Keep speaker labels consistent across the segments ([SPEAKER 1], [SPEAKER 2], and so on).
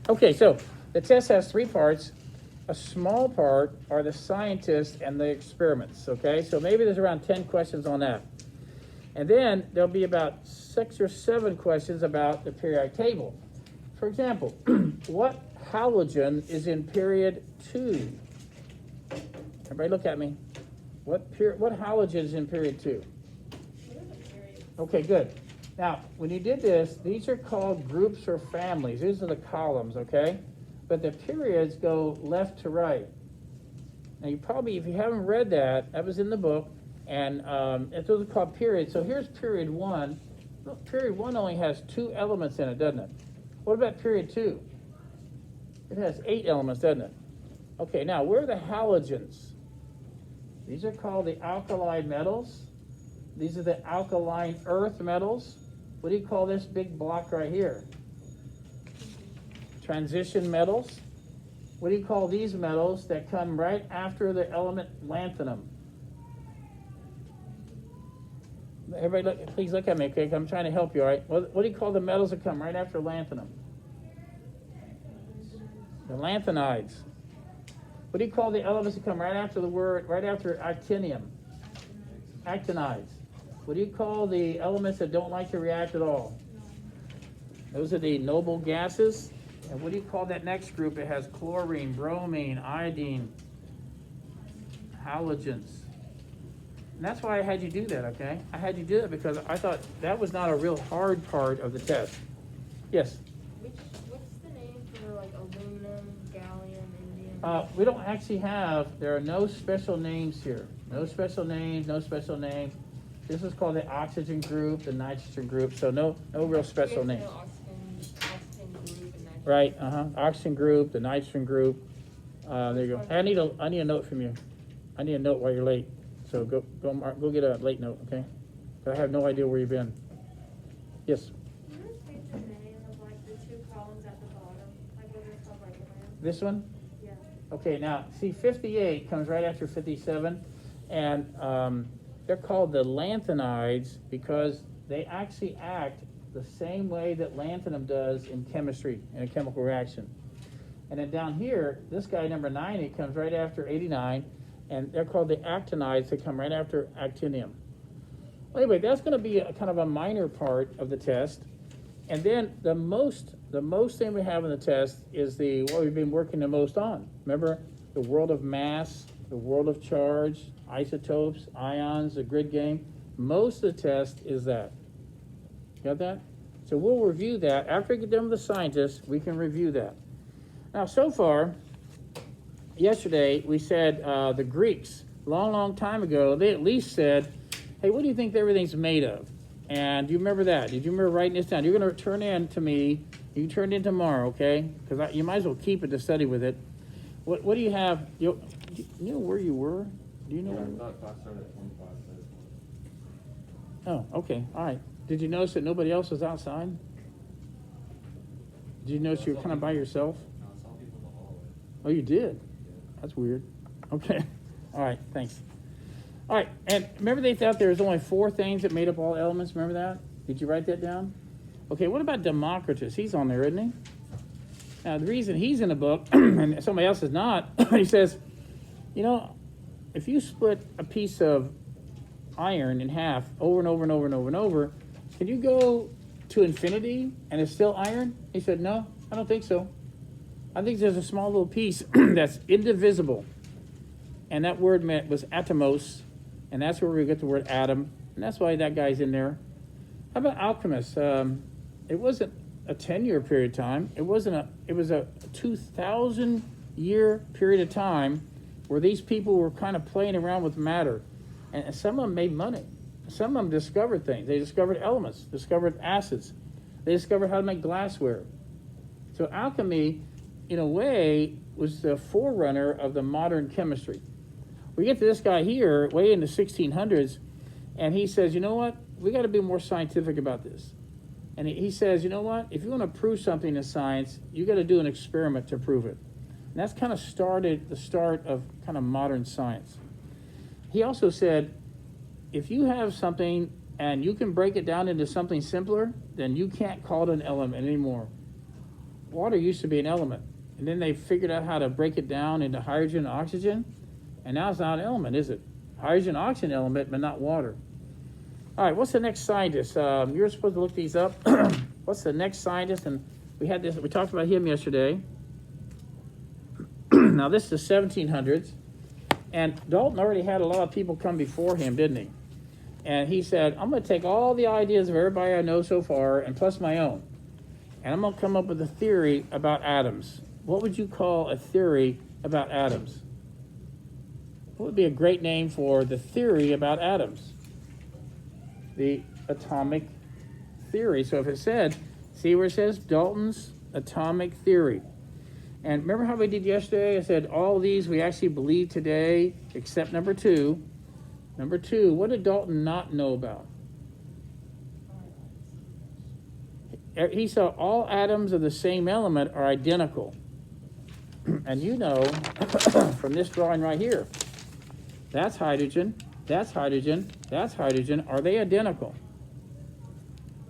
[SPEAKER 1] Okay, so the test has three parts. A small part are the scientists and the experiments, okay? So maybe there's around 10 questions on that. And then there'll be about 6 or 7 questions about the periodic table. For example, what halogen is in period 2? Everybody look at me. What halogen is in period 2? Okay, good. Now, when you did this, these are called groups or families. These are the columns, okay? But the periods go left to right. Now, you probably, if you haven't read that, that was in the book, and those are called periods. So here's period 1. Look, period 1 only has 2 elements in it, doesn't it? What about period 2? It has 8 elements, doesn't it? Okay, now, where are the halogens? These are called the alkali metals. These are the alkaline earth metals. What do you call this big block right here? Transition metals. What do you call these metals that come right after the element lanthanum? Everybody, please look at me, okay? I'm trying to help you, all right? What do you call the metals that come right after lanthanum? The lanthanides. What do you call the elements that come right after actinium? Actinides. What do you call the elements that don't like to react at all? Those are the noble gases. And what do you call that next group? It has chlorine, bromine, iodine, halogens. And that's why I had you do that, okay? I had you do it because I thought that was not a real hard part of the test. Yes?
[SPEAKER 2] What's the name for like aluminum, gallium, indium?
[SPEAKER 1] We don't actually have, there are no special names here. No special names, no special names. This is called the oxygen group, the nitrogen group, so no real special names.
[SPEAKER 2] Oxygen group and nitrogen.
[SPEAKER 1] Right, oxygen group, the nitrogen group. There you go. I need a note from you. I need a note while you're late. So go get a late note, okay? 'Cause I have no idea where you've been. Yes?
[SPEAKER 3] Can you repeat the name of like the 2 columns at the bottom? Like what they're called, like land?
[SPEAKER 1] This one?
[SPEAKER 3] Yeah.
[SPEAKER 1] Okay, now, see, 58 comes right after 57, and they're called the lanthanides because they actually act the same way that lanthanum does in chemistry, in a chemical reaction. And then down here, this guy, number 90, comes right after 89, and they're called the actinides that come right after actinium. Well, anyway, that's going to be a kind of a minor part of the test. And then the most thing we have in the test is what we've been working the most on. Remember, the world of mass, the world of charge, isotopes, ions, the grid game. Most of the test is that. Got that? So we'll review that. After we get done with the scientists, we can review that. Now, so far, yesterday, we said the Greeks, long time ago, they at least said, hey, what do you think everything's made of? And do you remember that? Did you remember writing this down? You're going to turn in to me. You can turn it in tomorrow, okay? Because you might as well keep it to study with it. What do you have? You know where you were? Do you know where?
[SPEAKER 4] I thought class started at 25.
[SPEAKER 1] Oh, okay. All right. Did you notice that nobody else was outside? Did you notice you were kind of by yourself?
[SPEAKER 4] No, I saw people in the hallway.
[SPEAKER 1] Oh, you did? That's weird. Okay. All right. Thanks. All right. And remember they thought there was only 4 things that made up all elements? Remember that? Did you write that down? Okay. What about Democritus? He's on there, isn't he? Now, the reason he's in the book and somebody else is not, he says, you know, if you split a piece of iron in half over and over and over and over and over, can you go to infinity and it's still iron? He said, no, I don't think so. I think there's a small little piece that's indivisible. And that word was atomos, and that's where we get the word atom, and that's why that guy's in there. How about alchemists? It wasn't a 10-year period of time. It was a 2,000-year period of time where these people were kind of playing around with matter. And some of them made money. Some of them discovered things. They discovered elements, discovered acids. They discovered how to make glassware. So alchemy, in a way, was the forerunner of the modern chemistry. We get to this guy here, way in the 1600s, and he says, you know what? We got to be more scientific about this. And he says, you know what? If you want to prove something in science, you got to do an experiment to prove it. And that's kind of started the start of kind of modern science. He also said, if you have something and you can break it down into something simpler, then you can't call it an element anymore. water used to be an element. And then they figured out how to break it down into hydrogen and oxygen. And now it's not an element, is it? Hydrogen, oxygen element, but not water. All right, what's the next scientist? You're supposed to look these up. What's the next scientist? And we talked about him yesterday. Now this is the 1700s. And Dalton already had a lot of people come before him, didn't he? And he said, I'm going to take all the ideas of everybody I know so far, and plus my own. And I'm going to come up with a theory about atoms. What would you call a theory about atoms? What would be a great name for the theory about atoms? The atomic theory. So if it said, see where it says Dalton's atomic theory. And remember how we did yesterday? I said all these we actually believe today, except number 2. Number 2, what did Dalton not know about? He saw all atoms of the same element are identical. And you know from this drawing right here, that's hydrogen, that's hydrogen, that's hydrogen. Are they identical?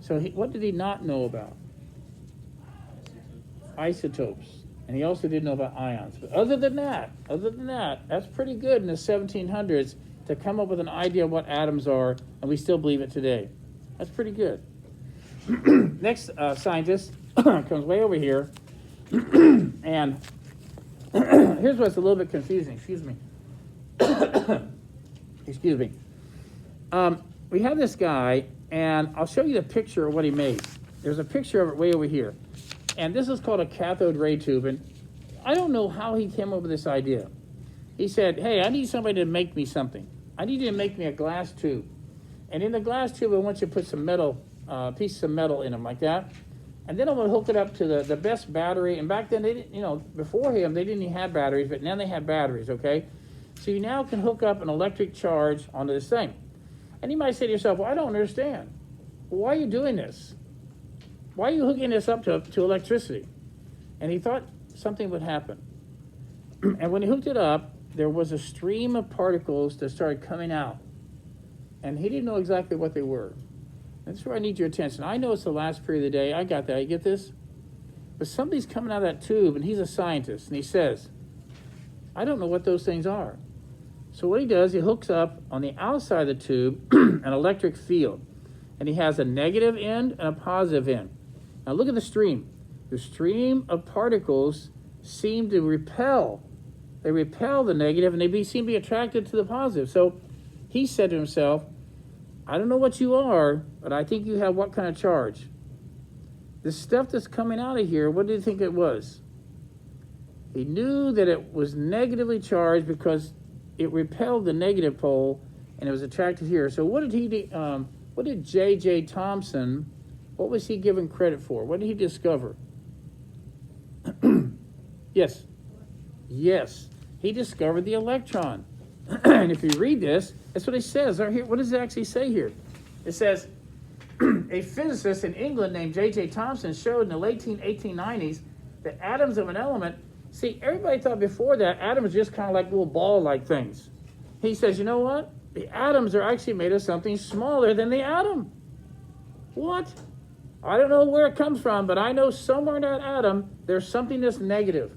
[SPEAKER 1] So what did he not know about? Isotopes. And he also didn't know about ions. But other than that, that's pretty good in the 1700s to come up with an idea of what atoms are, and we still believe it today. That's pretty good. Next scientist comes way over here, and here's what's a little bit confusing. Excuse me. Excuse me. We have this guy, and I'll show you the picture of what he made. There's a picture of it way over here. And this is called a cathode ray tube, and I don't know how he came up with this idea. He said, hey, I need somebody to make me something. I need you to make me a glass tube. And in the glass tube, I want you to put some metal, pieces of metal in them like that. And then I'm going to hook it up to the best battery. And back then, they didn't, before him, they didn't even have batteries, but now they have batteries, okay? So you now can hook up an electric charge onto this thing. And you might say to yourself, well, I don't understand. Well, why are you doing this? Why are you hooking this up to electricity? And he thought something would happen. And when he hooked it up, there was a stream of particles that started coming out. And he didn't know exactly what they were. That's where I need your attention. I know it's the last period of the day. I got that. You get this? But something's coming out of that tube, and he's a scientist. And he says, I don't know what those things are. So what he does, he hooks up on the outside of the tube an electric field. And he has a negative end and a positive end. Now look at the stream. The stream of particles seem to repel. They repel the negative, and they seem to be attracted to the positive. So he said to himself, I don't know what you are, but I think you have what kind of charge? The stuff that's coming out of here, what do you think it was? He knew that it was negatively charged because it repelled the negative pole, and it was attracted here. So what did J.J. Thomson, what was he given credit for? What did he discover? Yes. Yes. He discovered the electron. And if you read this, that's what it says. Right here. What does it actually say here? It says, a physicist in England named J.J. Thomson showed in the late 1890s that atoms of an element, see, everybody thought before that atoms were just kind of like little ball-like things. He says, you know what? The atoms are actually made of something smaller than the atom. What? I don't know where it comes from, but I know somewhere in that atom, there's something that's negative.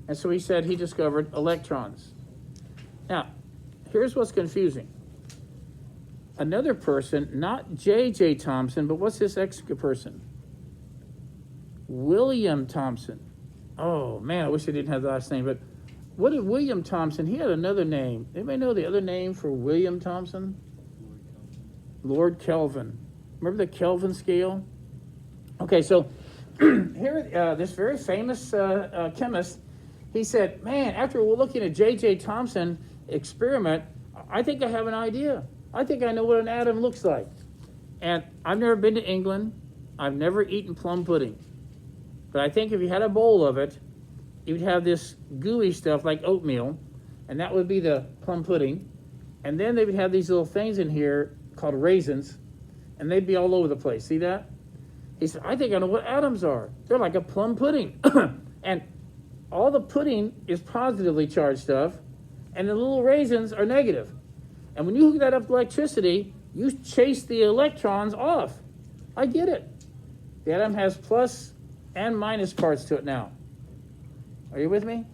[SPEAKER 1] And so he said he discovered electrons. Now, here's what's confusing. Another person, not J.J. Thomson, but what's this extra person? William Thomson. Oh, man, I wish I didn't have the last name, but what did William Thomson, he had another name. Anybody know the other name for William Thomson? Lord Kelvin. Remember the Kelvin scale? Okay, so here, this very famous chemist, he said, man, after looking at J.J. Thomson experiment, I think I have an idea. I think I know what an atom looks like. And I've never been to England. I've never eaten plum pudding. But I think if you had a bowl of it, you'd have this gooey stuff like oatmeal, and that would be the plum pudding. And then they would have these little things in here called raisins, and they'd be all over the place. See that? He said, I think I know what atoms are. They're like a plum pudding. And all the pudding is positively charged stuff, and the little raisins are negative. And when you hook that up to electricity, you chase the electrons off. I get it. The atom has plus and minus parts to it now. Are you with me?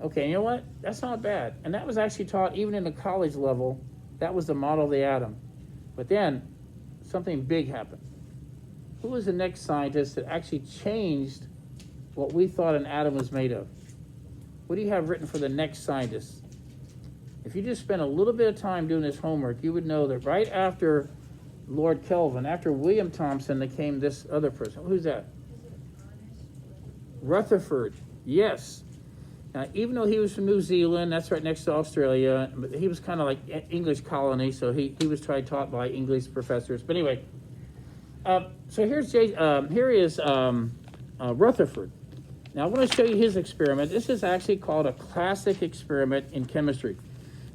[SPEAKER 1] Okay, you know what? That's not bad. And that was actually taught even in the college level. That was the model of the atom. But then something big happened. Who was the next scientist that actually changed what we thought an atom was made of? What do you have written for the next scientist? If you just spent a little bit of time doing this homework, you would know that right after Lord Kelvin, after William Thomson, there came this other person. Who's that? Rutherford. Yes. Now, even though he was from New Zealand, that's right next to Australia, but he was kind of like English colony, so he was taught by English professors. But anyway, so here is Rutherford. Now, I want to show you his experiment. This is actually called a classic experiment in chemistry.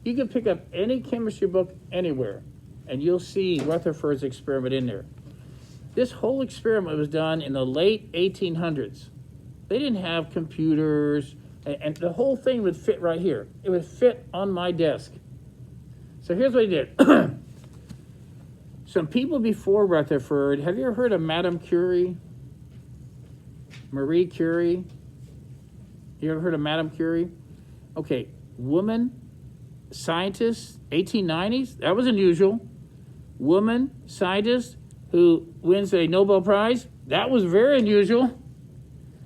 [SPEAKER 1] You can pick up any chemistry book anywhere, and you'll see Rutherford's experiment in there. This whole experiment was done in the late 1800s. They didn't have computers, and the whole thing would fit right here. It would fit on my desk. So here's what he did. Some people before Rutherford, have you ever heard of Madame Curie? Marie Curie? You ever heard of Madame Curie? Okay, woman, scientist, 1890s, that was unusual. Woman, scientist, who wins a Nobel Prize, that was very unusual.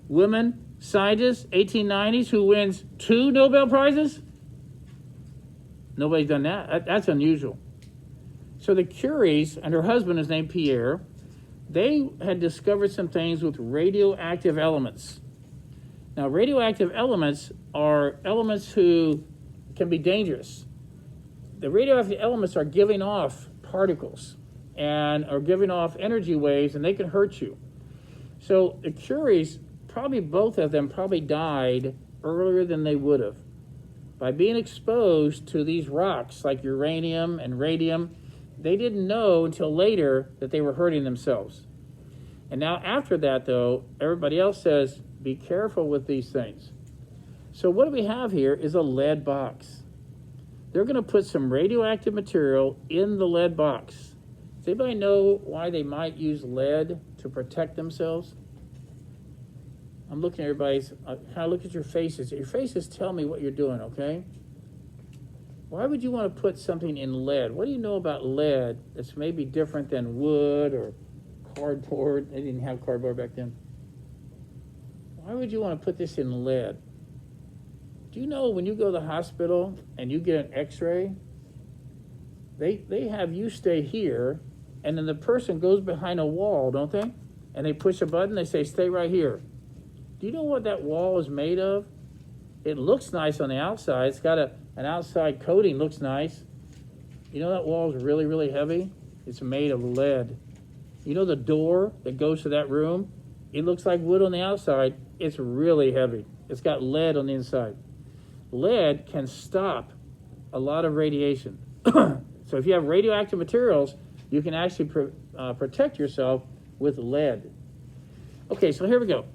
[SPEAKER 1] Woman, scientist, 1890s, who wins 2 Nobel Prizes? Nobody's done that. That's unusual. So the Curies, and her husband is named Pierre, they had discovered some things with radioactive elements. Now, radioactive elements are elements who can be dangerous. The radioactive elements are giving off particles and are giving off energy waves, and they can hurt you. So the Curies, probably both of them probably died earlier than they would have by being exposed to these rocks like uranium and radium. They didn't know until later that they were hurting themselves. And now after that, though, everybody else says, be careful with these things. So what we have here is a lead box. They're going to put some radioactive material in the lead box. Does anybody know why they might use lead to protect themselves? I'm looking at everybody's, kind of look at your faces. Your faces tell me what you're doing, okay? Why would you want to put something in lead? What do you know about lead that's maybe different than wood or cardboard? They didn't have cardboard back then. Why would you want to put this in lead? Do you know when you go to the hospital and you get an x-ray, they have you stay here, and then the person goes behind a wall, don't they? And they push a button, they say, stay right here. Do you know what that wall is made of? It looks nice on the outside. It's got an outside coating, looks nice. You know that wall is really, really heavy? It's made of lead. You know the door that goes to that room? It looks like wood on the outside. It's really heavy. It's got lead on the inside. Lead can stop a lot of radiation. So if you have radioactive materials, you can actually protect yourself with lead. Okay, so here we go.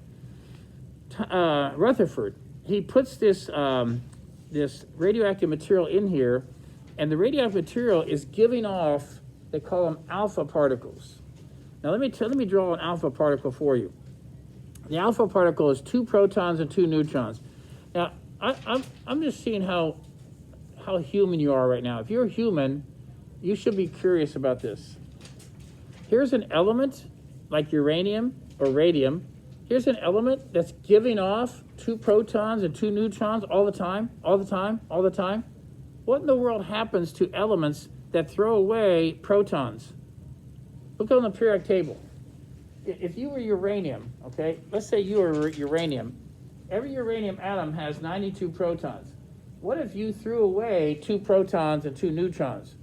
[SPEAKER 1] Rutherford, he puts this this radioactive material in here, and the radioactive material is giving off, they call them alpha particles. Now let me draw an alpha particle for you. The alpha particle is 2 protons and 2 neutrons. Now I'm just seeing how human you are right now. If you're human, you should be curious about this. Here's an element like uranium or radium. Here's an element that's giving off 2 protons and 2 neutrons all the time, all the time, all the time. What in the world happens to elements that throw away protons? Look on the periodic table. If you were uranium, okay, let's say you were uranium. Every uranium atom has 92 protons. What if you threw away 2 protons and 2 neutrons?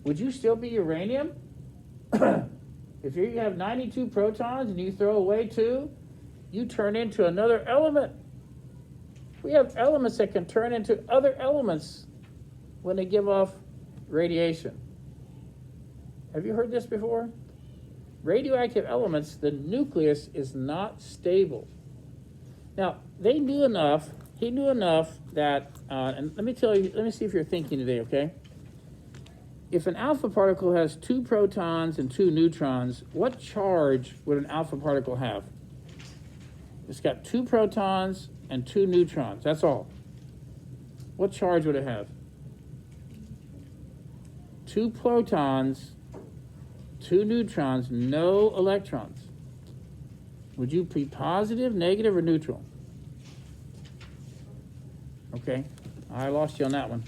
[SPEAKER 1] Would you still be uranium? If you have 92 protons and you throw away 2, you turn into another element. We have elements that can turn into other elements when they give off radiation. Have you heard this before? Radioactive elements, the nucleus is not stable. Now, he knew enough that, and let me see if you're thinking today, okay? If an alpha particle has 2 protons and 2 neutrons, what charge would an alpha particle have? It's got 2 protons and 2 neutrons. That's all. What charge would it have? 2 protons, 2 neutrons, no electrons. Would you be positive, negative, or neutral? Okay, I lost you on that one.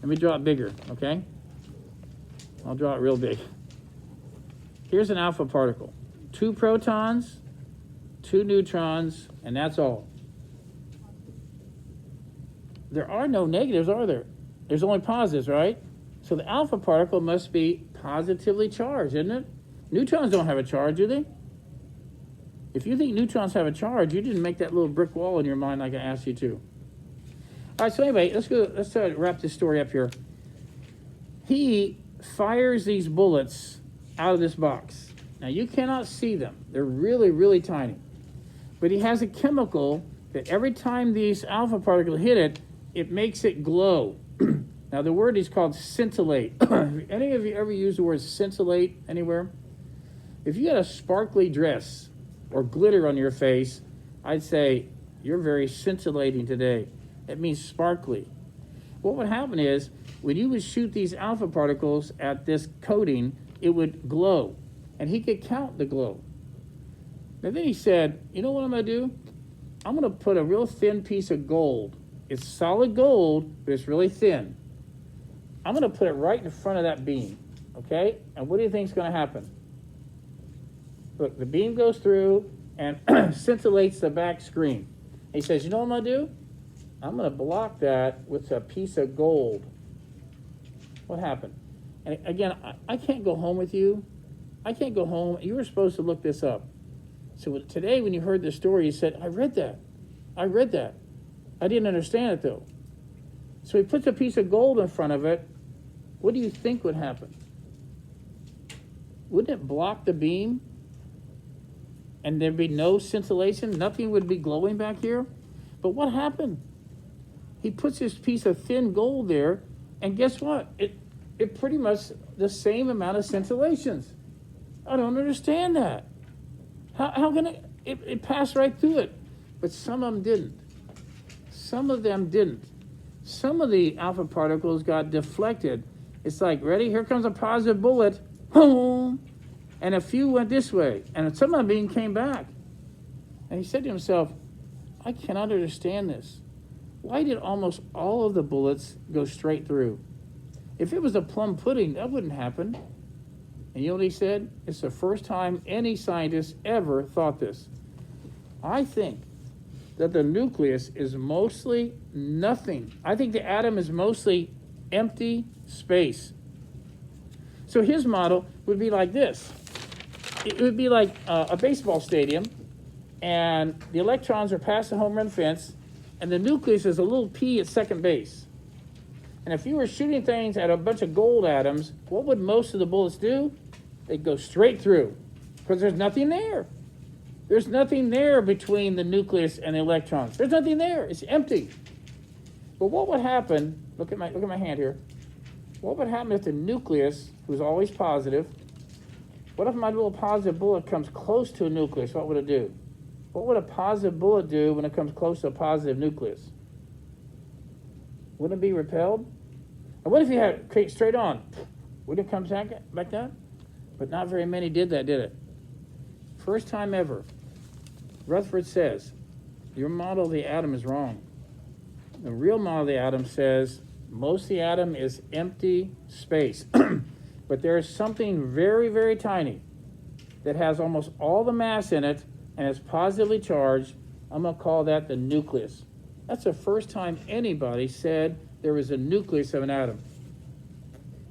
[SPEAKER 1] Let me draw it bigger, okay? I'll draw it real big. Here's an alpha particle. 2 protons, 2 neutrons, and that's all. There are no negatives, are there? There's only positives, right? So the alpha particle must be positively charged, isn't it? Neutrons don't have a charge, do they? If you think neutrons have a charge, you didn't make that little brick wall in your mind like I asked you to. All right, so anyway, let's wrap this story up here. He fires these bullets out of this box. Now, you cannot see them. They're really, really tiny. But he has a chemical that every time these alpha particles hit it, it makes it glow. Now, the word is called scintillate. Any of you ever used the word scintillate anywhere? If you had a sparkly dress or glitter on your face, I'd say, you're very scintillating today. It means sparkly. What would happen is, when you would shoot these alpha particles at this coating, it would glow. And he could count the glow. And then he said, you know what I'm going to do? I'm going to put a real thin piece of gold. It's solid gold, but it's really thin. I'm going to put it right in front of that beam, okay? And what do you think is going to happen? Look, the beam goes through and scintillates the back screen. He says, you know what I'm going to do? I'm going to block that with a piece of gold. What happened? And again, I can't go home with you. I can't go home. You were supposed to look this up. So today when you heard the story, you said, I read that. I didn't understand it though. So he puts a piece of gold in front of it. What do you think would happen? Wouldn't it block the beam? And there'd be no scintillation? Nothing would be glowing back here? But what happened? He puts this piece of thin gold there, and guess what? It pretty much the same amount of scintillations. I don't understand that. How can it pass right through it? But some of them didn't. Some of them didn't. Some of the alpha particles got deflected. It's like, ready? Here comes a positive bullet. Boom! And a few went this way. And some of them came back. And he said to himself, I cannot understand this. Why did almost all of the bullets go straight through? If it was a plum pudding, that wouldn't happen. And you know what he said? It's the first time any scientist ever thought this. I think that the nucleus is mostly nothing. I think the atom is mostly empty space. So his model would be like this. It would be like a baseball stadium, and the electrons are past the home run fence, and the nucleus is a little pea at second base. And if you were shooting things at a bunch of gold atoms, what would most of the bullets do? They'd go straight through, because there's nothing there. There's nothing there between the nucleus and the electrons. There's nothing there. It's empty. But what would happen, look at my hand here. What would happen if the nucleus was always positive? What if my little positive bullet comes close to a nucleus? What would it do? What would a positive bullet do when it comes close to a positive nucleus? Wouldn't it be repelled? And what if you had it straight on? Would it come back like that? But not very many did that, did it? First time ever. Rutherford says, your model of the atom is wrong. The real model of the atom says most of the atom is empty space. But there is something very, very tiny that has almost all the mass in it and is positively charged. I'm going to call that the nucleus. That's the first time anybody said there was a nucleus of an atom.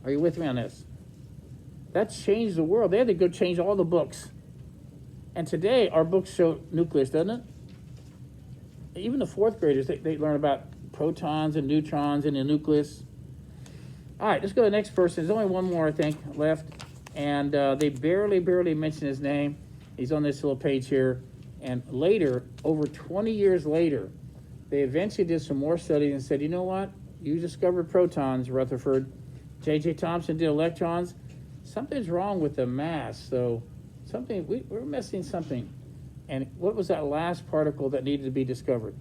[SPEAKER 1] Are you with me on this? That changed the world. They had to go change all the books. And today, our books show nucleus, doesn't it? Even the fourth graders, they learn about protons and neutrons in the nucleus. All right, let's go to the next person. There's only one more, I think, left. And they barely mention his name. He's on this little page here. And later, over 20 years later, they eventually did some more studies and said, you know what? You discovered protons, Rutherford. J.J. Thomson did electrons. Something's wrong with the mass. So we're missing something. And what was that last particle that needed to be discovered?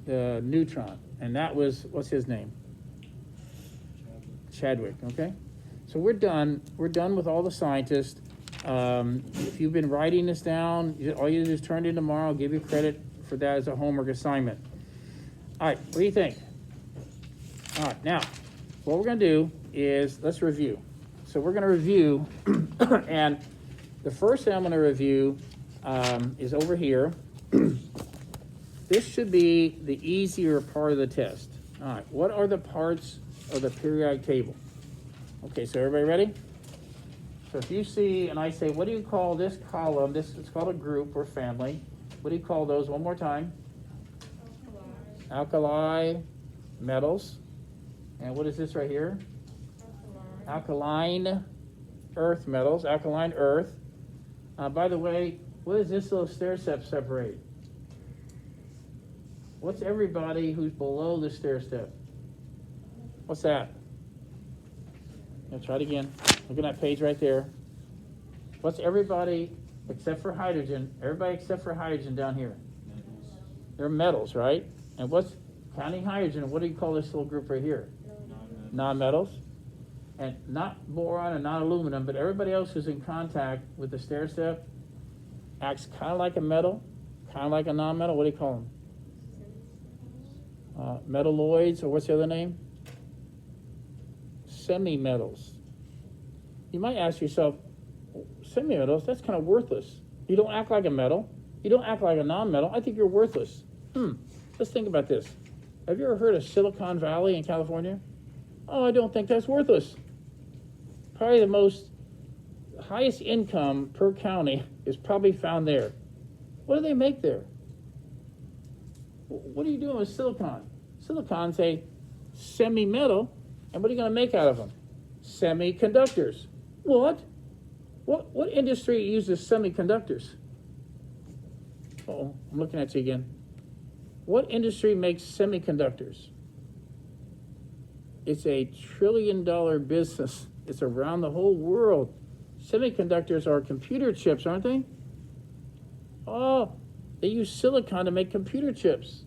[SPEAKER 1] The neutron. And that was, what's his name? Chadwick, okay? So we're done. We're done with all the scientists. If you've been writing this down, all you do is turn it in tomorrow. I'll give you credit for that as a homework assignment. All right, what do you think? All right, now, what we're going to do is, let's review. So we're going to review, and the first thing I'm going to review is over here. This should be the easier part of the test. All right, what are the parts of the periodic table? Okay, so everybody ready? So if you see, and I say, what do you call this column? This is called a group or family. What do you call those? One more time. Alkali metals. And what is this right here? Alkaline earth metals, alkaline earth. By the way, what does this little stair step separate? What's everybody who's below the stair step? What's that? Let's try it again. Look at that page right there. What's everybody except for hydrogen? Everybody except for hydrogen down here. They're metals, right? And what's counting hydrogen? What do you call this little group right here? Non-metals. And not boron and not aluminum, but everybody else who's in contact with the stair step acts kind of like a metal, kind of like a non-metal. What do you call them? Metalloids, or what's the other name? Semi-metals. You might ask yourself, semi-metals, that's kind of worthless. You don't act like a metal. You don't act like a non-metal. I think you're worthless. Let's think about this. Have you ever heard of Silicon Valley in California? Oh, I don't think that's worthless. Probably the highest income per county is probably found there. What do they make there? What are you doing with silicon? Silicon's a semi-metal, and what are you going to make out of them? Semiconductors. What? What industry uses semiconductors? Oh, I'm looking at you again. What industry makes semiconductors? It's a $1 trillion business. It's around the whole world. Semiconductors are computer chips, aren't they? Oh, they use silicon to make computer chips.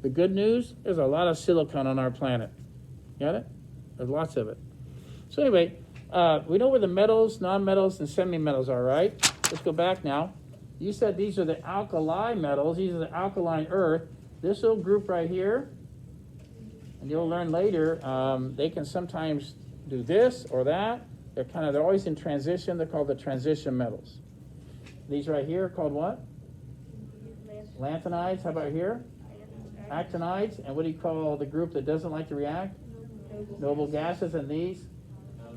[SPEAKER 1] The good news, there's a lot of silicon on our planet. Got it? There's lots of it. So anyway, we know where the metals, non-metals, and semi-metals are, right? Let's go back now. You said these are the alkali metals. These are the alkaline earth. This little group right here, and you'll learn later, they can sometimes do this or that. They're always in transition. They're called the transition metals. These right here are called what? Lanthanides. How about here? Actinides. And what do you call the group that doesn't like to react? Noble gases. And these?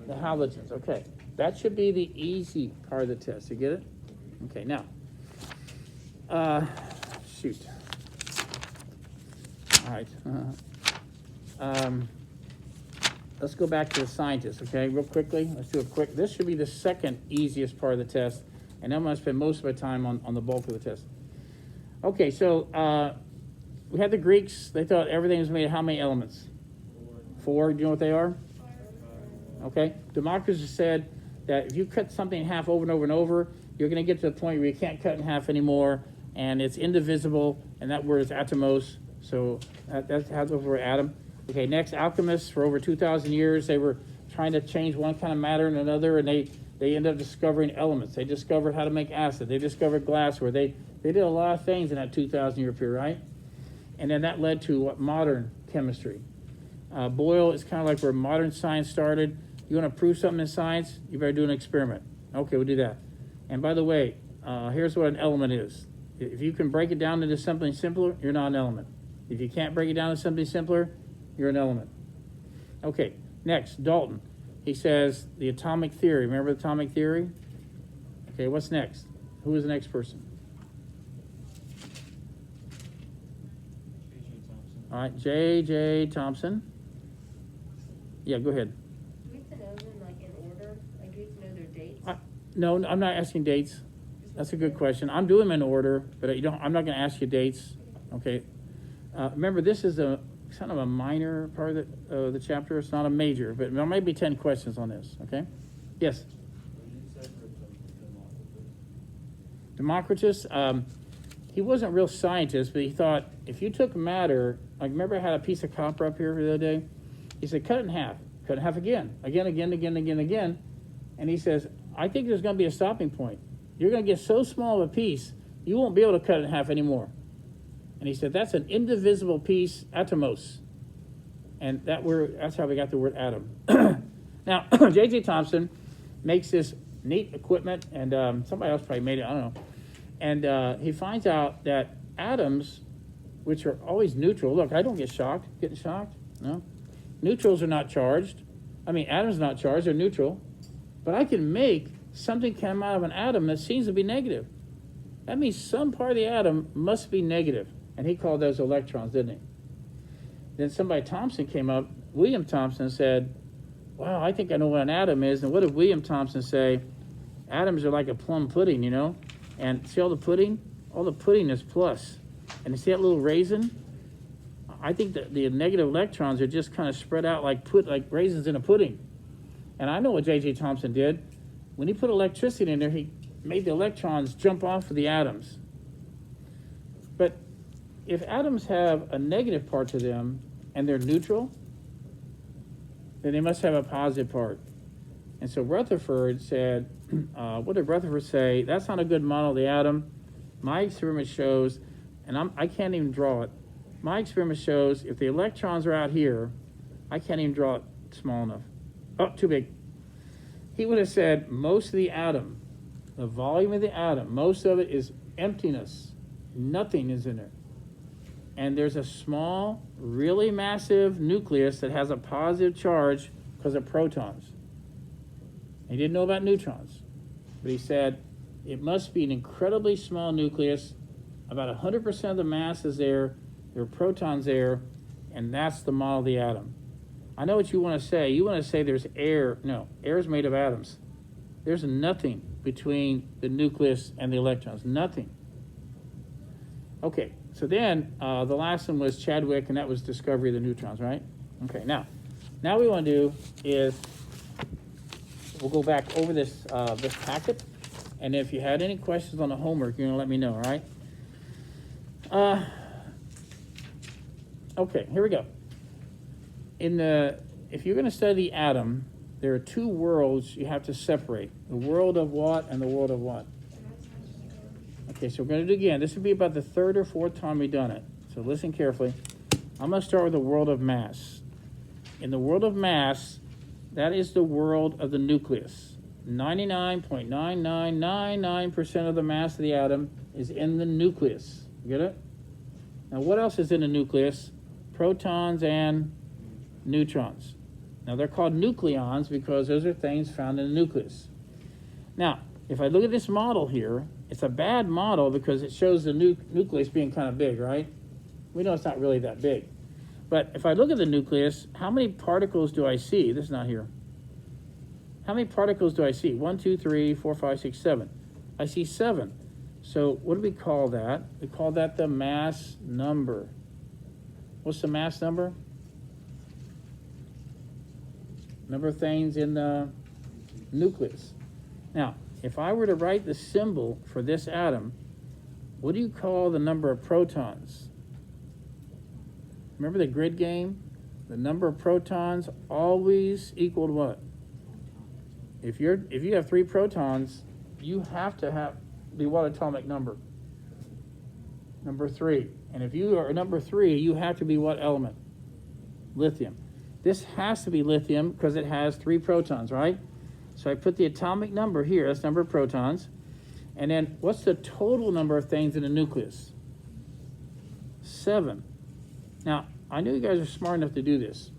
[SPEAKER 1] The halogens. Okay. That should be the easy part of the test. You get it? Okay, now. Shoot. All right. Let's go back to the scientists, okay, real quickly. Let's do a quick. This should be the second easiest part of the test, and I'm going to spend most of my time on the bulk of the test. Okay, so we had the Greeks. They thought everything was made of how many elements? 4. Do you know what they are? Okay. Democritus said that if you cut something in half over and over and over, you're going to get to the point where you can't cut in half anymore, and it's indivisible, and that word is atomos. So that's how those were atom. Okay, next, alchemists for over 2,000 years, they were trying to change one kind of matter and another, and they ended up discovering elements. They discovered how to make acid. They discovered glassware. They did a lot of things in that 2,000-year period, right? And then that led to what? Modern chemistry. Boyle is kind of like where modern science started. You want to prove something in science, you better do an experiment. Okay, we'll do that. And by the way, here's what an element is. If you can break it down into something simpler, you're not an element. If you can't break it down to something simpler, you're an element. Okay, next, Dalton. He says the atomic theory. Remember the atomic theory? Okay, what's next? Who is the next person? All right, J.J. Thomson. Yeah, go ahead.
[SPEAKER 2] Do we have to know them like in order? Like do we have to know their dates?
[SPEAKER 1] No, I'm not asking dates. That's a good question. I'm doing them in order, but I'm not going to ask you dates. Okay. Remember, this is kind of a minor part of the chapter. It's not a major, but there might be 10 questions on this. Okay. Yes. Democritus, he wasn't a real scientist, but he thought if you took matter, like remember I had a piece of copper up here the other day? He said, cut it in half again, again. And he says, I think there's going to be a stopping point. You're going to get so small of a piece, you won't be able to cut it in half anymore. And he said, that's an indivisible piece, atomos. And that's how we got the word atom. Now, J.J. Thomson makes this neat equipment, and somebody else probably made it, I don't know. And he finds out that atoms, which are always neutral, look, I don't get shocked. Getting shocked? No. Neutrals are not charged. Atoms are not charged, they're neutral. But I can make something come out of an atom that seems to be negative. That means some part of the atom must be negative. And he called those electrons, didn't he? Then somebody, Thomson, came up, William Thomson, said, wow, I think I know what an atom is. And what did William Thomson say? Atoms are like a plum pudding, you know? And see all the pudding? All the pudding is plus. And you see that little raisin? I think that the negative electrons are just kind of spread out like raisins in a pudding. And I know what J.J. Thomson did. When he put electricity in there, he made the electrons jump off of the atoms. But if atoms have a negative part to them and they're neutral, then they must have a positive part. And so Rutherford said, what did Rutherford say? That's not a good model of the atom. My experiment shows, and I can't even draw it. My experiment shows if the electrons are out here, I can't even draw it small enough. Oh, too big. He would have said most of the atom, the volume of the atom, most of it is emptiness. Nothing is in it. And there's a small, really massive nucleus that has a positive charge because of protons. He didn't know about neutrons, but he said it must be an incredibly small nucleus. About 100% of the mass is there. There are protons there, and that's the model of the atom. I know what you want to say. You want to say there's air. No, air is made of atoms. There's nothing between the nucleus and the electrons. Nothing. Okay, so then the last one was Chadwick, and that was discovery of the neutrons, right? Okay, now what we want to do is we'll go back over this packet, and if you had any questions on the homework, you're going to let me know, all right? Okay, here we go. If you're going to study the atom, there are two worlds you have to separate. The world of what and the world of what? Okay, so we're going to do it again. This would be about the third or fourth time we've done it. So listen carefully. I'm going to start with the world of mass. In the world of mass, that is the world of the nucleus. 99.9999% of the mass of the atom is in the nucleus. You get it? Now, what else is in the nucleus? Protons and neutrons. Now, they're called nucleons because those are things found in the nucleus. Now, if I look at this model here, it's a bad model because it shows the nucleus being kind of big, right? We know it's not really that big. But if I look at the nucleus, how many particles do I see? This is not here. How many particles do I see? 1, 2, 3, 4, 5, 6, 7. I see 7. So what do we call that? We call that the mass number. What's the mass number? Number of things in the nucleus. Now, if I were to write the symbol for this atom, what do you call the number of protons? Remember the grid game? The number of protons always equaled what? If you have 3 protons, you have to be what atomic number? Number 3. And if you are number 3, you have to be what element? Lithium. This has to be lithium because it has 3 protons, right? So I put the atomic number here, that's number of protons. And then what's the total number of things in the nucleus? 7. Now, I know you guys are smart enough to do this.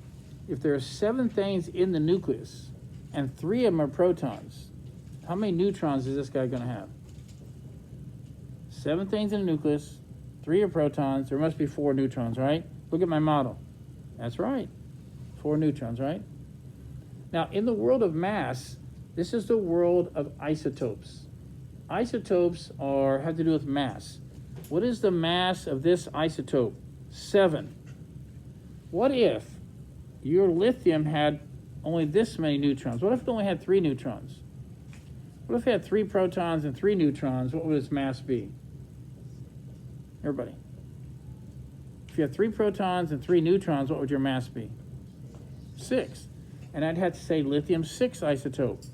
[SPEAKER 1] If there are 7 things in the nucleus and 3 of them are protons, how many neutrons is this guy going to have? 7 things in the nucleus, 3 are protons, there must be 4 neutrons, right? Look at my model. That's right. 4 neutrons, right? Now, in the world of mass, this is the world of isotopes. Isotopes have to do with mass. What is the mass of this isotope? 7. What if your lithium had only this many neutrons? What if it only had 3 neutrons? What if it had 3 protons and 3 neutrons? What would its mass be? Everybody. If you had 3 protons and 3 neutrons, what would your mass be? 6. And I'd have to say lithium-6 isotope.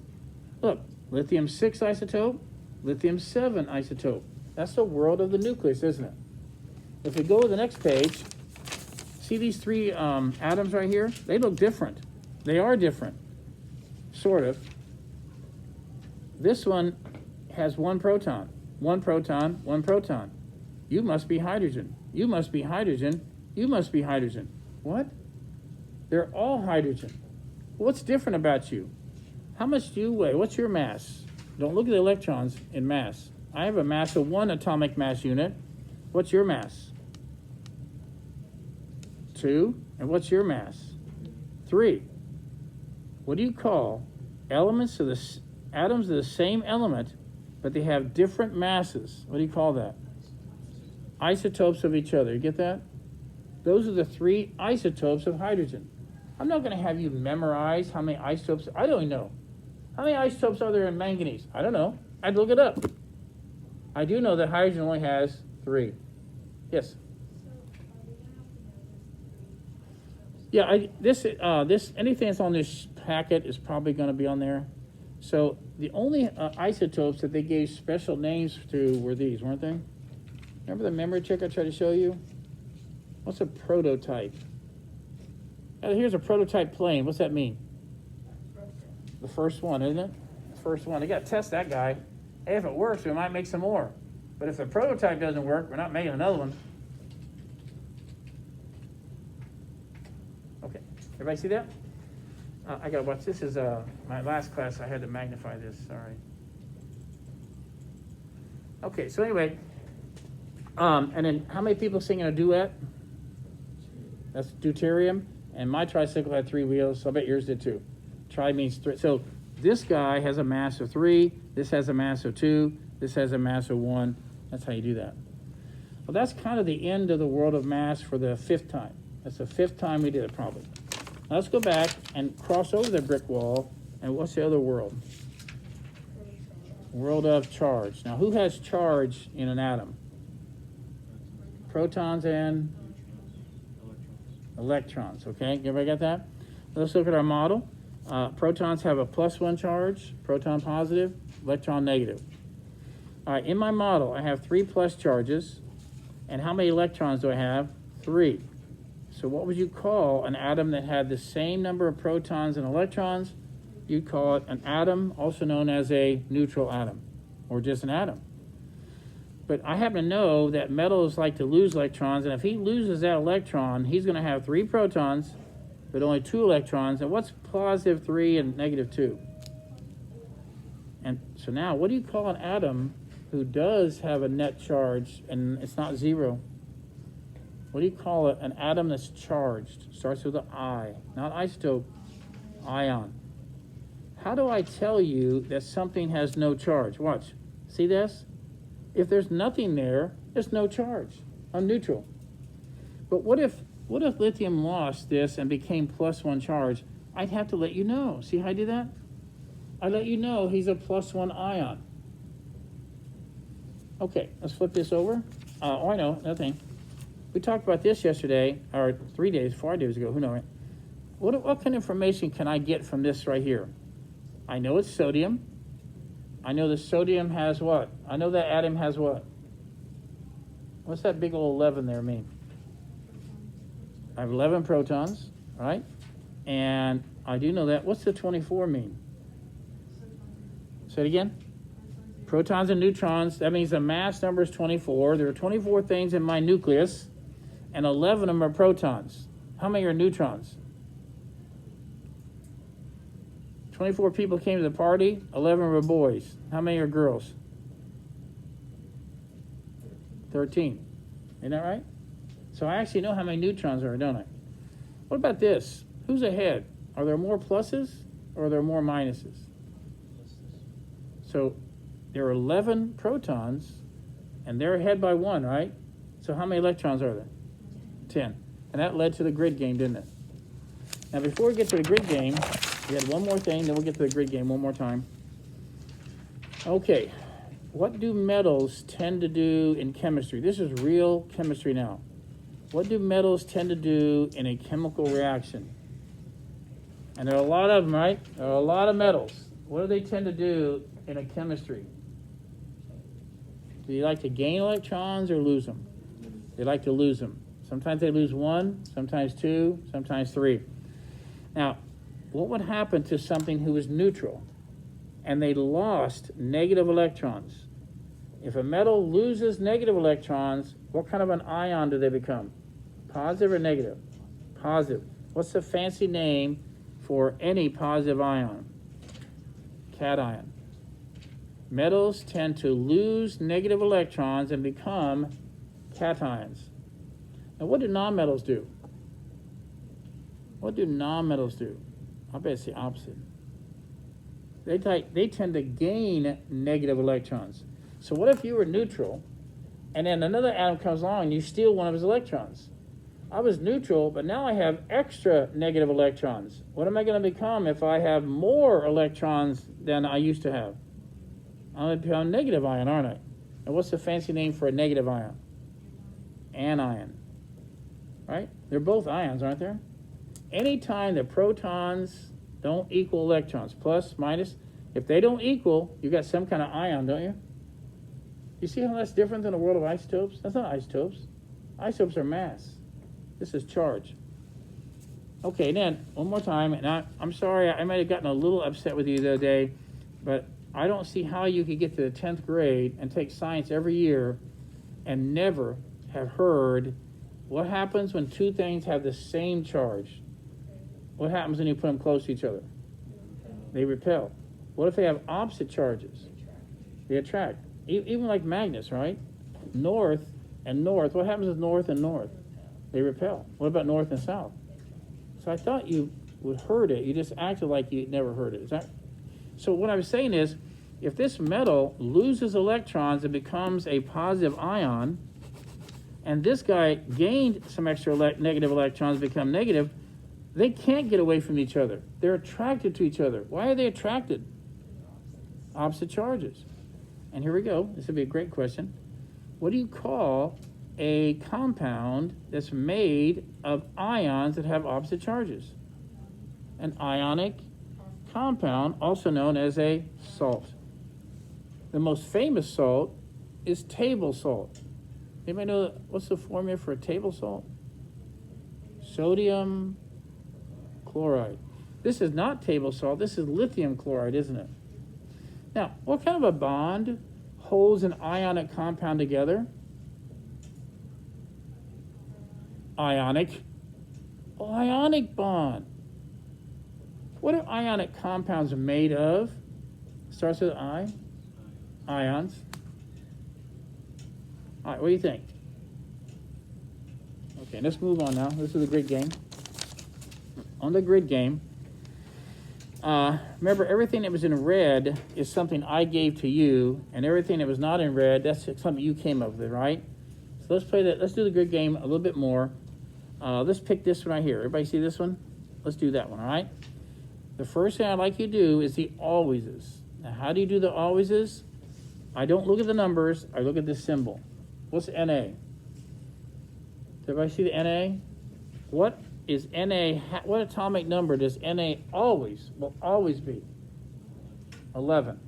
[SPEAKER 1] Look, lithium-6 isotope, lithium-7 isotope. That's the world of the nucleus, isn't it? If we go to the next page, see these 3 atoms right here? They look different. They are different, sort of. This one has 1 proton, 1 proton, 1 proton. You must be hydrogen. You must be hydrogen. You must be hydrogen. What? They're all hydrogen. What's different about you? How much do you weigh? What's your mass? Don't look at the electrons in mass. I have a mass of 1 atomic mass unit. What's your mass? 2. And what's your mass? 3. What do you call atoms of the same element, but they have different masses? What do you call that? Isotopes of each other. You get that? Those are the 3 isotopes of hydrogen. I'm not going to have you memorize how many isotopes. I don't know. How many isotopes are there in manganese? I don't know. I'd look it up. I do know that hydrogen only has 3. Yes? Yeah, this anything that's on this packet is probably going to be on there. So the only isotopes that they gave special names to were these, weren't they? Remember the memory trick I tried to show you? What's a prototype? Here's a prototype plane. What's that mean? The first one, isn't it? The first one. They got to test that guy. Hey, if it works, we might make some more. But if the prototype doesn't work, we're not making another one. Okay. Everybody see that? I got to watch. This is my last class. I had to magnify this. Sorry. Okay. So anyway, and then how many people sing in a duet? That's deuterium. And my tricycle had 3 wheels, so I bet yours did too. Tri means 3. So this guy has a mass of 3. This has a mass of 2. This has a mass of 1. That's how you do that. Well, that's kind of the end of the world of mass for the 5th time. That's the 5th time we did it, probably. Now let's go back and cross over the brick wall. And what's the other world? World of charge. Now, who has charge in an atom? Protons and electrons. Okay, everybody got that? Let's look at our model. Protons have a +1 charge, proton positive, electron negative. All right, in my model, I have 3 plus charges. And how many electrons do I have? 3. So what would you call an atom that had the same number of protons and electrons? You'd call it an atom, also known as a neutral atom, or just an atom. But I happen to know that metals like to lose electrons, and if he loses that electron, he's going to have 3 protons, but only 2 electrons. And what's +3 and -2? And so now, what do you call an atom who does have a net charge and it's not 0? What do you call it? An atom that's charged. Starts with an I, not isotope, ion. How do I tell you that something has no charge? Watch. See this? If there's nothing there, there's no charge. I'm neutral. But what if lithium lost this and became +1 charge? I'd have to let you know. See how I do that? I let you know he's a +1 ion. Okay, let's flip this over. I know, nothing. We talked about this yesterday, or 4 days ago, who knows? What kind of information can I get from this right here? I know it's sodium. I know the sodium has what? I know that atom has what? What's that big old 11 there mean? I have 11 protons, right? And I do know that. What's the 24 mean? Say it again. Protons and neutrons. That means the mass number is 24. There are 24 things in my nucleus, and 11 of them are protons. How many are neutrons? 24 people came to the party, 11 were boys. How many are girls? 13. Isn't that right? So I actually know how many neutrons there are, don't I? What about this? Who's ahead? Are there more pluses or are there more minuses? So there are 11 protons, and they're ahead by 1, right? So how many electrons are there? 10. And that led to the grid game, didn't it? Now, before we get to the grid game, we had one more thing, then we'll get to the grid game one more time. Okay, what do metals tend to do in chemistry? This is real chemistry now. What do metals tend to do in a chemical reaction? And there are a lot of them, right? There are a lot of metals. What do they tend to do in a chemistry? Do you like to gain electrons or lose them? They like to lose them. Sometimes they lose one, sometimes two, sometimes three. Now, what would happen to something who was neutral and they lost negative electrons? If a metal loses negative electrons, what kind of an ion do they become? Positive or negative? Positive. What's the fancy name for any positive ion? Cation. Metals tend to lose negative electrons and become cations. Now, what do nonmetals do? What do nonmetals do? I bet it's the opposite. They tend to gain negative electrons. So what if you were neutral, and then another atom comes along and you steal one of his electrons? I was neutral, but now I have extra negative electrons. What am I going to become if I have more electrons than I used to have? I'm going to become a negative ion, aren't I? And what's the fancy name for a negative ion? Anion. Right? They're both ions, aren't there? Anytime the protons don't equal electrons, plus, minus, if they don't equal, you got some kind of ion, don't you? You see how that's different than the world of isotopes? That's not isotopes. Isotopes are mass. This is charge. Okay, then, one more time, and I'm sorry, I might have gotten a little upset with you the other day, but I don't see how you could get to the 10th grade and take science every year and never have heard what happens when two things have the same charge. What happens when you put them close to each other? They repel. What if they have opposite charges? They attract. Even like magnets, right? North and north. What happens with north and north? They repel. What about north and south? So I thought you would heard it. You just acted like you never heard it. Is that? So what I was saying is, if this metal loses electrons, it becomes a positive ion, and this guy gained some extra negative electrons, become negative, they can't get away from each other. They're attracted to each other. Why are they attracted? Opposite charges. And here we go. This would be a great question. What do you call a compound that's made of ions that have opposite charges? An ionic compound, also known as a salt. The most famous salt is table salt. Anybody know what's the formula for a table salt? Sodium chloride. This is not table salt. This is lithium chloride, isn't it? Now, what kind of a bond holds an ionic compound together? Ionic bond. What are ionic compounds made of? Starts with I. Ions. All right, what do you think? Okay, let's move on now. This is a grid game. On the grid game, remember, everything that was in red is something I gave to you, and everything that was not in red, that's something you came up with, right? So let's play that. Let's do the grid game a little bit more. Let's pick this one right here. Everybody see this one? Let's do that one, all right? The first thing I'd like you to do is the alwayses. Now, how do you do the alwayses? I don't look at the numbers. I look at this symbol. What's Na? Does everybody see the Na? What is Na? What atomic number does Na will always be? 11.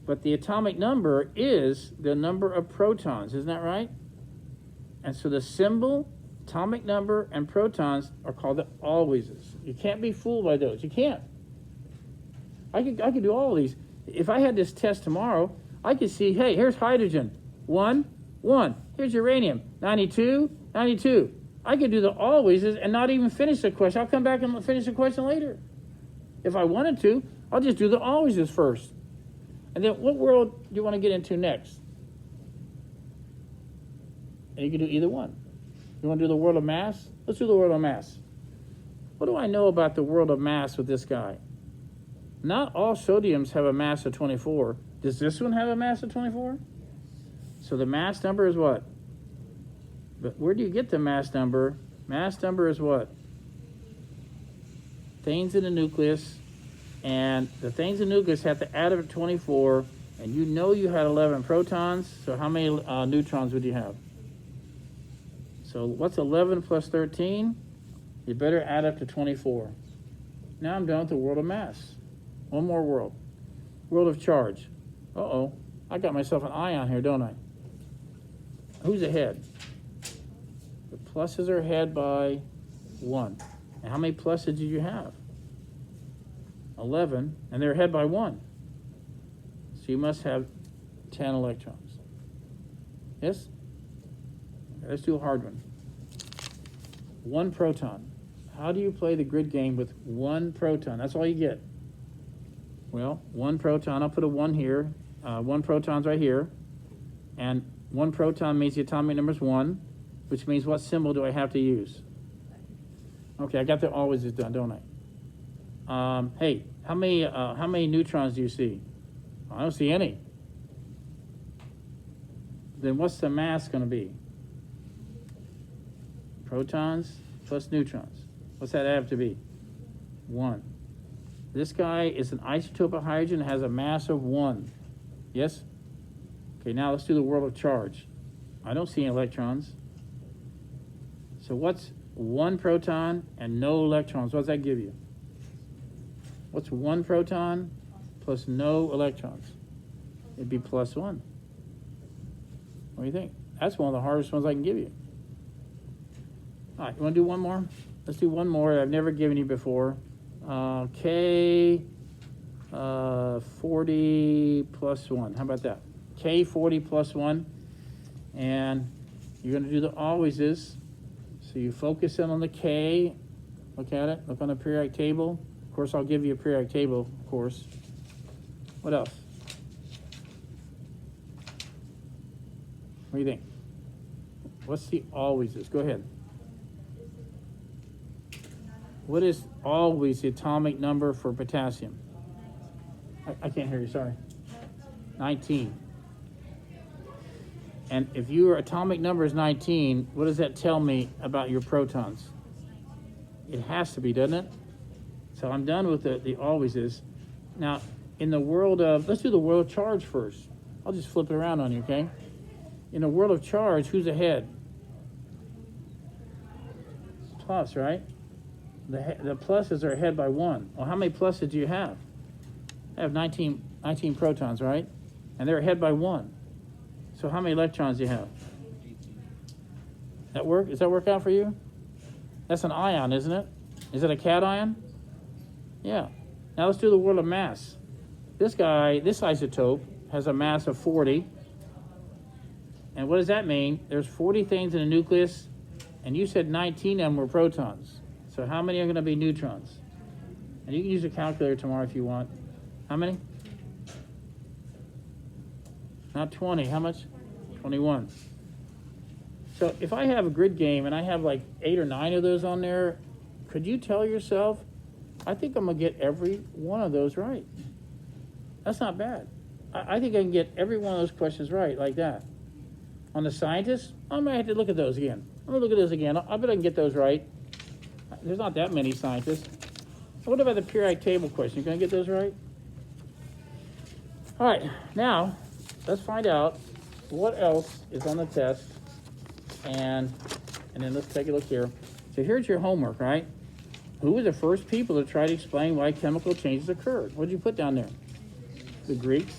[SPEAKER 1] But the atomic number is the number of protons. Isn't that right? And so the symbol, atomic number, and protons are called the alwayses. You can't be fooled by those. You can't. I could do all of these. If I had this test tomorrow, I could see, hey, here's hydrogen, 1, 1. Here's uranium, 92, 92. I could do the alwayses and not even finish the question. I'll come back and finish the question later. If I wanted to, I'll just do the alwayses first. And then what world do you want to get into next? And you can do either one. You want to do the world of mass? Let's do the world of mass. What do I know about the world of mass with this guy? Not all sodiums have a mass of 24. Does this one have a mass of 24? So the mass number is what? But where do you get the mass number? Mass number is what? Things in the nucleus And the things in nucleus have to add up to 24, and you know you had 11 protons, so how many neutrons would you have? So what's 11 plus 13? You better add up to 24. Now I'm done with the world of mass. One more world. World of charge. Uh-oh, I got myself an ion here, don't I? Who's ahead? The pluses are ahead by 1. And how many pluses did you have? 11, and they're ahead by 1. So you must have 10 electrons. Yes? Okay, let's do a hard one. 1 proton. How do you play the grid game with 1 proton? That's all you get. Well, 1 proton, I'll put a 1 here. 1 proton's right here. And 1 proton means the atomic number is 1, which means what symbol do I have to use? Okay, I got the always is done, don't I? Hey, how many neutrons do you see? I don't see any. Then what's the mass going to be? Protons plus neutrons. What's that have to be? 1. This guy is an isotope of hydrogen, has a mass of 1. Yes? Okay, now let's do the world of charge. I don't see any electrons. So what's 1 proton and no electrons? What does that give you? What's 1 proton plus no electrons? It'd be plus 1. What do you think? That's one of the hardest ones I can give you. All right, you want to do one more? Let's do one more that I've never given you before. K 40 plus 1. How about that? K 40 plus 1. And you're going to do the always is. So you focus in on the K. Look at it. Look on the periodic table. Of course, I'll give you a periodic table, of course. What else? What do you think? What's the always is? Go ahead. What is always the atomic number for potassium? I can't hear you, sorry. 19. And if your atomic number is 19, what does that tell me about your protons? It has to be, doesn't it? So I'm done with the always is. Now, in the world of, let's do the world of charge first. I'll just flip it around on you, okay? In the world of charge, who's ahead? Plus, right? The pluses are ahead by 1. Well, how many pluses do you have? I have 19 protons, right? And they're ahead by 1. So how many electrons do you have? That work? Does that work out for you? That's an ion, isn't it? Is it a cation? Yeah. Now let's do the world of mass. This guy, this isotope, has a mass of 40. And what does that mean? There's 40 things in the nucleus, and you said 19 of them were protons. So how many are going to be neutrons? And you can use a calculator tomorrow if you want. How many? Not 20. How much? 21. So if I have a grid game and I have like 8 or 9 of those on there, could you tell yourself, I think I'm going to get every one of those right. That's not bad. I think I can get every one of those questions right like that. On the scientists, I might have to look at those again. I'm going to look at those again. I bet I can get those right. There's not that many scientists. What about the periodic table question? Can I get those right? All right, now let's find out what else is on the test, and then let's take a look here. So here's your homework, right? Who were the first people to try to explain why chemical changes occurred? What did you put down there? The Greeks.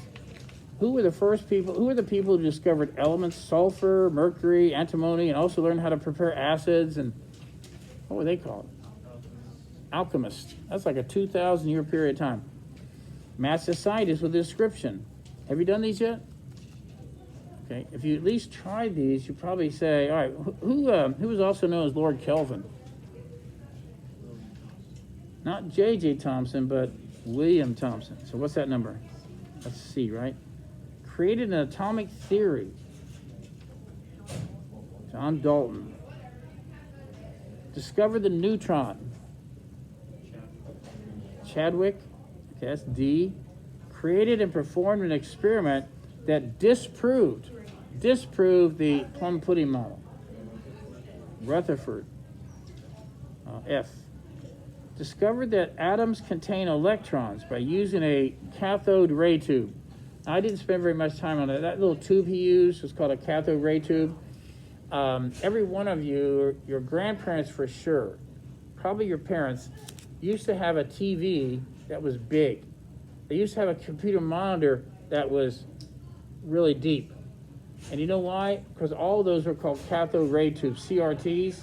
[SPEAKER 1] Who were the first people? Who were the people who discovered elements, sulfur, mercury, antimony, and also learned how to prepare acids? And what were they called? Alchemists. That's like a 2,000-year period of time. Master scientists with a description. Have you done these yet? Okay. If you at least tried these, you probably say, all right, who was also known as Lord Kelvin? Not J.J. Thomson, but William Thomson. So what's that number? That's C, right? Created an atomic theory. John Dalton. Discovered the neutron. Chadwick. Okay, that's D. Created and performed an experiment that disproved the plum pudding model. Rutherford. F. discovered that atoms contain electrons by using a cathode ray tube. Now, I didn't spend very much time on it. That little tube he used was called a cathode ray tube. Every one of you, your grandparents for sure, probably your parents, used to have a TV that was big. They used to have a computer monitor that was really deep. And you know why? Because all of those were called cathode ray tubes, CRTs.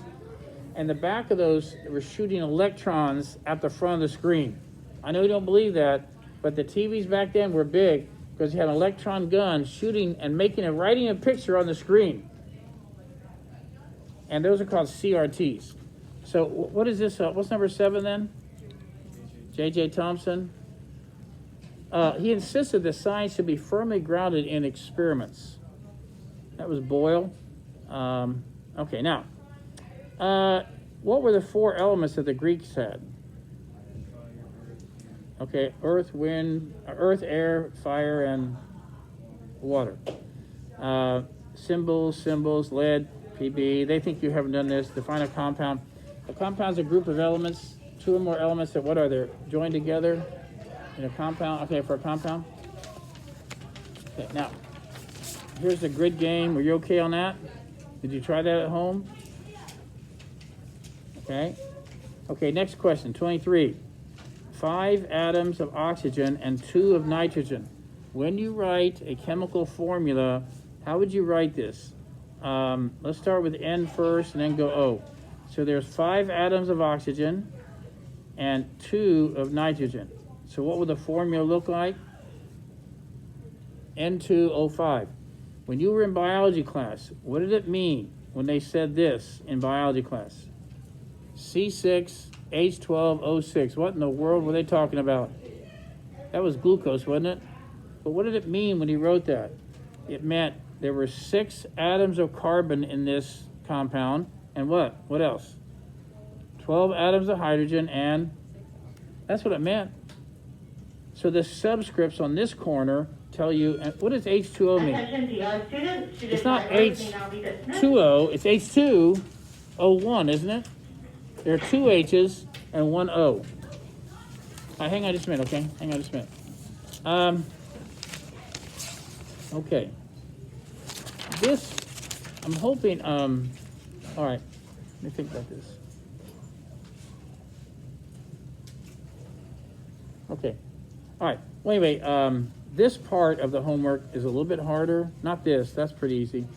[SPEAKER 1] And the back of those were shooting electrons at the front of the screen. I know you don't believe that, but the TVs back then were big because you had an electron gun shooting and writing a picture on the screen. And those are called CRTs. So what is this? What's number 7 then? J.J. Thomson. He insisted that science should be firmly grounded in experiments. That was Boyle. Okay, now, what were the 4 elements that the Greeks had? Okay, earth, air, fire, and water. Symbols, lead, PB. They think you haven't done this. Define a compound. A compound's a group of elements, 2 or more elements that what are they? Joined together in a compound. Okay, for a compound. Okay, now, here's the grid game. Were you okay on that? Did you try that at home? Okay. Okay, next question, 23. 5 atoms of oxygen and 2 of nitrogen. When you write a chemical formula, how would you write this? Let's start with N first and then go O. So there's 5 atoms of oxygen and 2 of nitrogen. So what would the formula look like? N2O5. When you were in biology class, what did it mean when they said this in biology class? C6H12O6. What in the world were they talking about? That was glucose, wasn't it? But what did it mean when he wrote that? It meant there were 6 atoms of carbon in this compound, and what? What else? 12 atoms of hydrogen, and that's what it meant. So the subscripts on this corner tell you, and what does H2O mean? It's not H2O, it's H2O1, isn't it? There are 2 H's and 1 O. All right, hang on just a minute, okay? Hang on just a minute. Okay. This, I'm hoping, all right, let me think about this. Okay. All right. Well, anyway, this part of the homework is a little bit harder. Not this, that's pretty easy.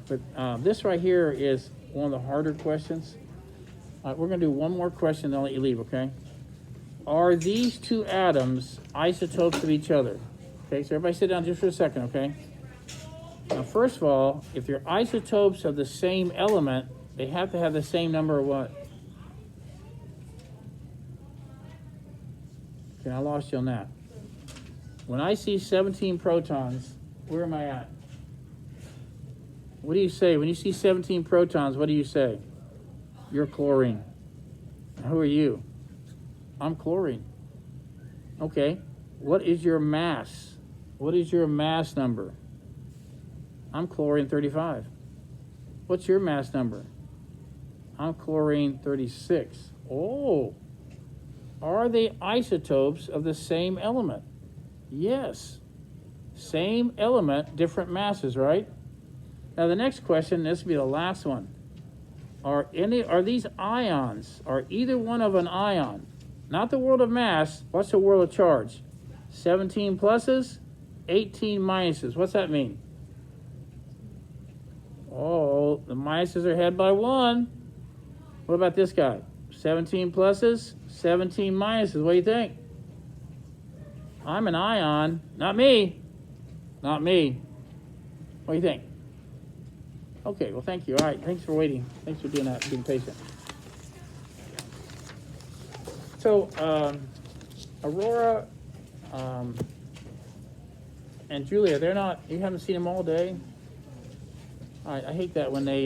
[SPEAKER 1] But this right here is one of the harder questions. All right, we're going to do one more question, then I'll let you leave, okay? Are these 2 atoms isotopes of each other? Okay, so everybody sit down just for a second, okay? Now, first of all, if they're isotopes of the same element, they have to have the same number of what? Okay, I lost you on that. When I see 17 protons, where am I at? What do you say? When you see 17 protons, what do you say? You're chlorine. Who are you? I'm chlorine. Okay, what is your mass? What is your mass number? I'm chlorine 35. What's your mass number? I'm chlorine 36. Oh, are they isotopes of the same element? Yes. Same element, different masses, right? Now the next question, this will be the last one. Are these ions? Are either one of an ion? Not the world of mass. What's the world of charge? 17 pluses, 18 minuses. What's that mean? Oh, the minuses are ahead by 1. What about this guy? 17 pluses, 17 minuses. What do you think? I'm an ion. Not me. Not me. What do you think? Okay, well, thank you. All right, thanks for waiting. Thanks for doing that, being patient. So, Aurora and Julia, they're not, you haven't seen them all day? All right, I hate that when they